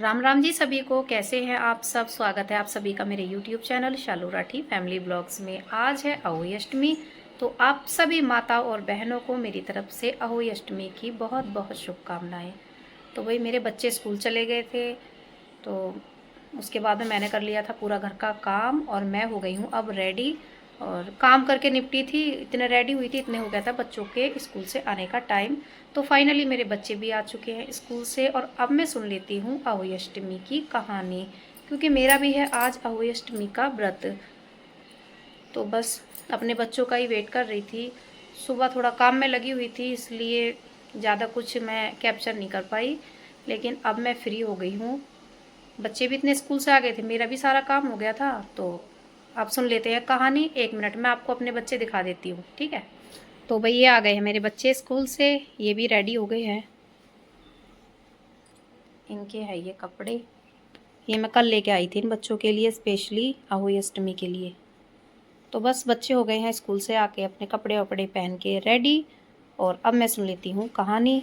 राम राम जी सभी को। कैसे हैं आप सब। स्वागत है आप सभी का मेरे YouTube चैनल शालू राठी फैमिली ब्लॉग्स में। आज है अहोई अष्टमी, तो आप सभी माताओं और बहनों को मेरी तरफ से अहोई अष्टमी की बहुत बहुत शुभकामनाएं। तो वही मेरे बच्चे स्कूल चले गए थे, तो उसके बाद में मैंने कर लिया था पूरा घर का काम और मैं हो गई हूँ अब रेडी। और काम करके निपटी थी, इतने रेडी हुई थी, इतने हो गया था बच्चों के स्कूल से आने का टाइम। तो फाइनली मेरे बच्चे भी आ चुके हैं स्कूल से और अब मैं सुन लेती हूँ अहोई अष्टमी की कहानी, क्योंकि मेरा भी है आज अहोई अष्टमी का व्रत। तो बस अपने बच्चों का ही वेट कर रही थी। सुबह थोड़ा काम में लगी हुई थी, इसलिए ज़्यादा कुछ मैं कैप्चर नहीं कर पाई, लेकिन अब मैं फ्री हो गई हूँ। बच्चे भी इतने स्कूल से आ गए थे, मेरा भी सारा काम हो गया था। तो आप सुन लेते हैं कहानी। 1 मिनट मैं आपको अपने बच्चे दिखा देती हूँ, ठीक है। तो भाई ये आ गए हैं मेरे बच्चे स्कूल से, ये भी रेडी हो गए हैं। इनके हैं ये कपड़े, ये मैं कल लेके आई थी इन बच्चों के लिए स्पेशली अहोई अष्टमी के लिए। तो बस बच्चे हो गए हैं स्कूल से आके अपने कपड़े वपड़े पहन के रेडी। और अब मैं सुन लेती हूँ कहानी।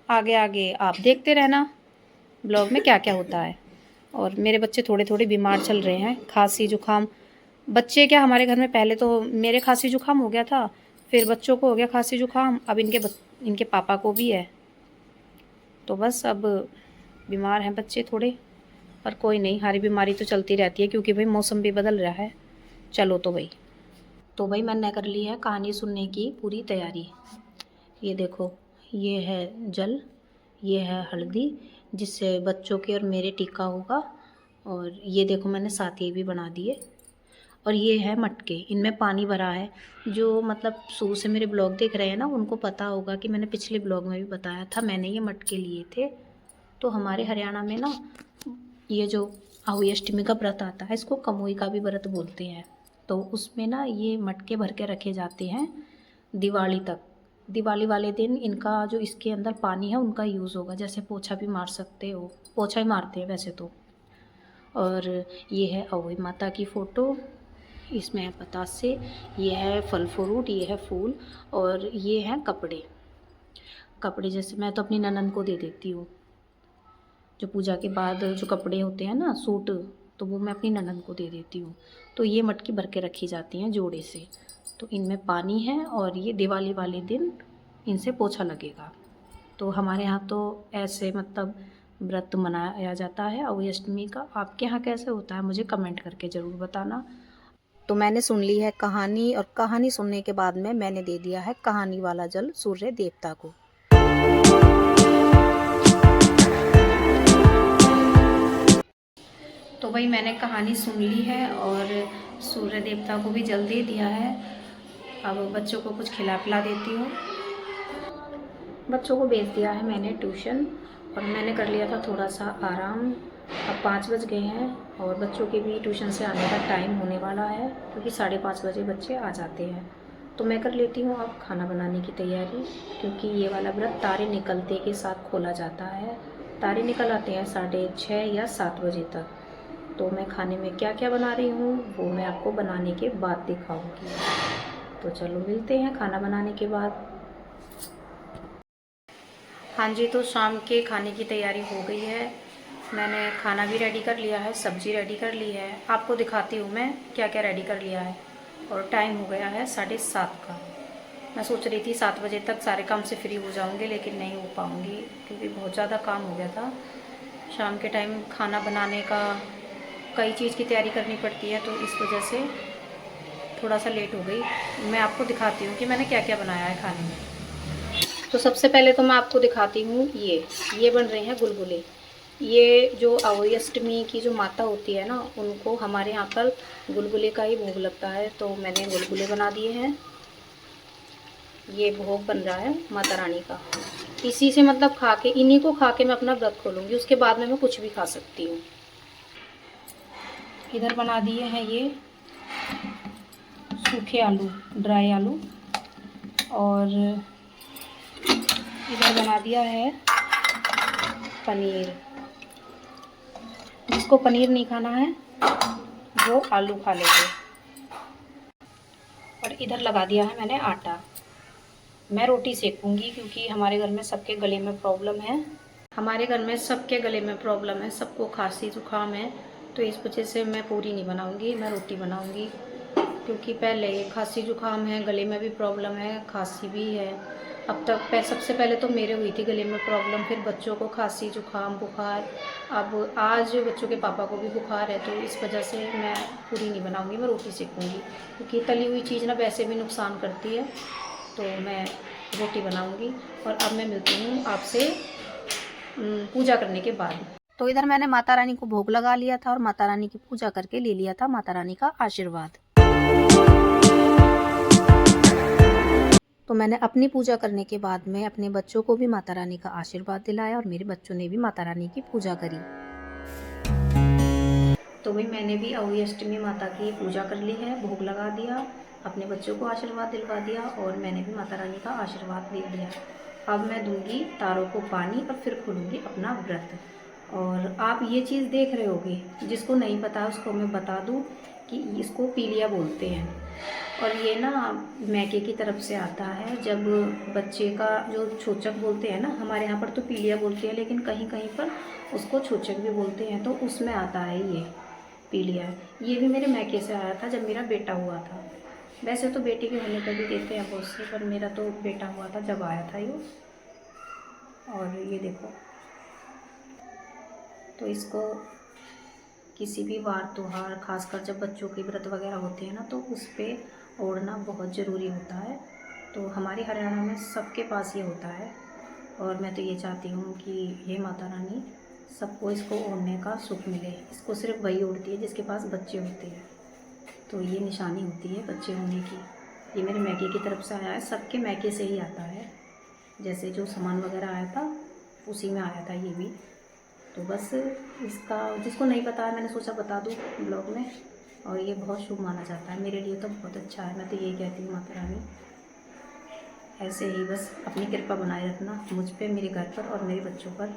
आगे आगे आप देखते रहना ब्लॉग में क्या क्या होता है। और मेरे बच्चे थोड़े थोड़े बीमार चल रहे हैं, खांसी जुकाम। बच्चे क्या, हमारे घर में पहले तो मेरे खांसी जुकाम हो गया था, फिर बच्चों को हो गया खांसी जुकाम, अब इनके पापा को भी है। तो बस अब बीमार हैं बच्चे थोड़े, पर कोई नहीं, हरी बीमारी तो चलती रहती है क्योंकि भाई मौसम भी बदल रहा है। चलो तो भाई मैंने कर ली है कहानी सुनने की पूरी तैयारी। ये देखो, ये है जल, ये है हल्दी जिससे बच्चों के और मेरे टीका होगा। और ये देखो मैंने साथ ये भी बना दिए। और ये है मटके, इनमें पानी भरा है। जो मतलब शुरू से मेरे ब्लॉग देख रहे हैं ना, उनको पता होगा कि मैंने पिछले ब्लॉग में भी बताया था, मैंने ये मटके लिए थे। तो हमारे हरियाणा में ना ये जो अहोई अष्टमी का व्रत आता है, इसको कमोई का भी व्रत बोलते हैं। तो उसमें ना ये मटके भर के रखे जाते हैं दिवाली तक। दिवाली वाले दिन इनका जो इसके अंदर पानी है उनका यूज़ होगा, जैसे पोछा भी मार सकते हो, पोछा ही मारते हैं वैसे तो। और ये है अहोई माता की फ़ोटो, इसमें है बतासे, ये है फल फ्रूट, ये है फूल, और ये हैं कपड़े। कपड़े जैसे मैं तो अपनी ननद को दे देती हूँ, जो पूजा के बाद जो कपड़े होते हैं ना सूट, तो वो मैं अपनी ननद को दे देती हूँ। तो ये मटकी भर के रखी जाती हैं जोड़े से। तो इनमें पानी है और ये दिवाली वाले दिन इनसे पोछा लगेगा। तो हमारे यहाँ तो ऐसे मतलब व्रत मनाया जाता है अहोई अष्टमी का। आपके यहाँ कैसे होता है मुझे कमेंट करके ज़रूर बताना। तो मैंने सुन ली है कहानी, और कहानी सुनने के बाद में मैंने दे दिया है कहानी वाला जल सूर्य देवता को। तो भाई मैंने कहानी सुन ली है और सूर्य देवता को भी जल दे दिया है। अब बच्चों को कुछ खिला पिला देती हूँ। बच्चों को भेज दिया है मैंने ट्यूशन, और मैंने कर लिया था थोड़ा सा आराम। अब 5 बज गए हैं और बच्चों के भी ट्यूशन से आने का टाइम होने वाला है, क्योंकि 5:30 बजे बच्चे आ जाते हैं। तो मैं कर लेती हूँ अब खाना बनाने की तैयारी, क्योंकि ये वाला व्रत तारे निकलते के साथ खोला जाता है। तारे निकल आते हैं 6:30 या 7 बजे तक। तो मैं खाने में क्या क्या बना रही हूँ वो मैं आपको बनाने के बाद दिखाऊँगी। तो चलो मिलते हैं खाना बनाने के बाद। हाँ जी, तो शाम के खाने की तैयारी हो गई है। मैंने खाना भी रेडी कर लिया है, सब्जी रेडी कर ली है। आपको दिखाती हूँ मैं क्या क्या रेडी कर लिया है। और टाइम हो गया है 7:30 का। मैं सोच रही थी 7 बजे तक सारे काम से फ्री हो जाऊँगी, लेकिन नहीं हो पाऊँगी क्योंकि बहुत ज़्यादा काम हो गया था। शाम के टाइम खाना बनाने का कई चीज़ की तैयारी करनी पड़ती है, तो इस वजह से थोड़ा सा लेट हो गई। मैं आपको दिखाती हूँ कि मैंने क्या क्या बनाया है खाने में। तो सबसे पहले तो मैं आपको दिखाती हूँ, ये बन रहे हैं गुलगुले। ये जो अहोई अष्टमी की जो माता होती है ना, उनको हमारे यहाँ पर गुलगुले का ही भोग लगता है। तो मैंने गुलगुले बना दिए हैं। ये भोग बन रहा है माता रानी का। इसी से मतलब खा के, इन्हीं को खा के मैं अपना व्रत खोलूँगी, उसके बाद में मैं कुछ भी खा सकती हूँ। इधर बना दिए हैं ये सूखे आलू, ड्राई आलू। और इधर बना दिया है पनीर। जिसको पनीर नहीं खाना है वो आलू खा लेंगे। और इधर लगा दिया है मैंने आटा। मैं रोटी सेकूंगी क्योंकि हमारे घर में सबके गले में प्रॉब्लम है। हमारे घर में सबके गले में प्रॉब्लम है, सबको खांसी जुकाम है, तो इस वजह से मैं पूरी नहीं बनाऊंगी, मैं रोटी बनाऊंगी। क्योंकि पहले खांसी जुकाम है, गले में भी प्रॉब्लम है, खांसी भी है। अब तक सबसे पहले तो मेरे हुई थी गले में प्रॉब्लम, फिर बच्चों को खांसी जुकाम बुखार, अब आज बच्चों के पापा को भी बुखार है। तो इस वजह से मैं पूरी नहीं बनाऊंगी, मैं रोटी सेकूंगी, क्योंकि तली हुई चीज़ ना वैसे भी नुकसान करती है। तो मैं रोटी बनाऊंगी। और अब मैं मिलती हूँ आपसे पूजा करने के बाद। तो इधर मैंने माता रानी को भोग लगा लिया था और माता रानी की पूजा करके ले लिया था माता रानी का आशीर्वाद। तो मैंने अपनी पूजा करने के बाद में अपने बच्चों को भी माता रानी का आशीर्वाद दिलाया और मेरे बच्चों ने भी माता रानी की पूजा करी। तो भाई मैंने भी अहोई अष्टमी माता की पूजा कर ली है, भोग लगा दिया, अपने बच्चों को आशीर्वाद दिलवा दिया और मैंने भी माता रानी का आशीर्वाद ले लिया। अब मैं दूंगी तारों को पानी और फिर खोलूँगी अपना व्रत। और आप ये चीज़ देख रहे होगे, जिसको नहीं पता उसको मैं बता दूँ कि इसको पीलिया बोलते हैं। और ये ना मैके की तरफ से आता है। जब बच्चे का जो छोचक बोलते हैं ना, हमारे यहाँ पर तो पीलिया बोलते हैं, लेकिन कहीं कहीं पर उसको छोचक भी बोलते हैं, तो उसमें आता है ये पीलिया। ये भी मेरे मैके से आया था जब मेरा बेटा हुआ था। वैसे तो बेटी के होने पर भी देते हैं बहुत से, पर मेरा तो बेटा हुआ था जब आया था ये। और ये देखो, तो इसको किसी भी वार त्योहार, खासकर जब बच्चों के व्रत वगैरह होते हैं ना, तो उस पर ओढ़ना बहुत ज़रूरी होता है। तो हमारे हरियाणा में सबके पास ये होता है। और मैं तो ये चाहती हूँ कि ये माता रानी सबको इसको ओढ़ने का सुख मिले। इसको सिर्फ वही ओढ़ती है जिसके पास बच्चे होते हैं, तो ये निशानी होती है बच्चे होने की। ये मेरे मैके की तरफ से आया है, सबके मैके से ही आता है। जैसे जो सामान वगैरह आया था उसी में आया था ये भी। तो बस इसका जिसको नहीं पता है, मैंने सोचा बता दूँ ब्लॉग में। और ये बहुत शुभ माना जाता है, मेरे लिए तो बहुत अच्छा है। मैं तो यही कहती हूँ माता रानी ऐसे ही बस अपनी कृपा बनाए रखना मुझ पे, मेरे घर पर और मेरे बच्चों पर।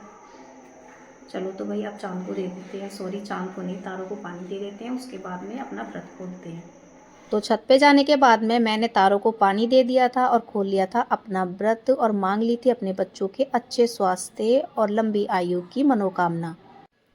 चलो तो भाई अब चाँद को दे देते हैं, सॉरी चाँद को नहीं, तारों को पानी दे देते हैं, उसके बाद में अपना व्रत खोलते हैं। तो छत पे जाने के बाद में मैंने तारों को पानी दे दिया था और खोल लिया था अपना व्रत और मांग ली थी अपने बच्चों के अच्छे स्वास्थ्य और लंबी आयु की मनोकामना।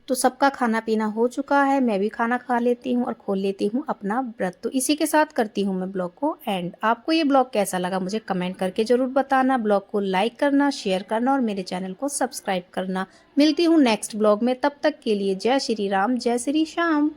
तो सबका खाना पीना हो चुका है, मैं भी खाना खा लेती हूँ और खोल लेती हूँ अपना व्रत। तो इसी के साथ करती हूँ मैं ब्लॉग को एंड। आपको ये ब्लॉग कैसा लगा मुझे कमेंट करके ज़रूर बताना। ब्लॉग को लाइक करना, शेयर करना और मेरे चैनल को सब्सक्राइब करना। मिलती हूँ नेक्स्ट ब्लॉग में, तब तक के लिए जय श्री राम, जय श्री श्याम।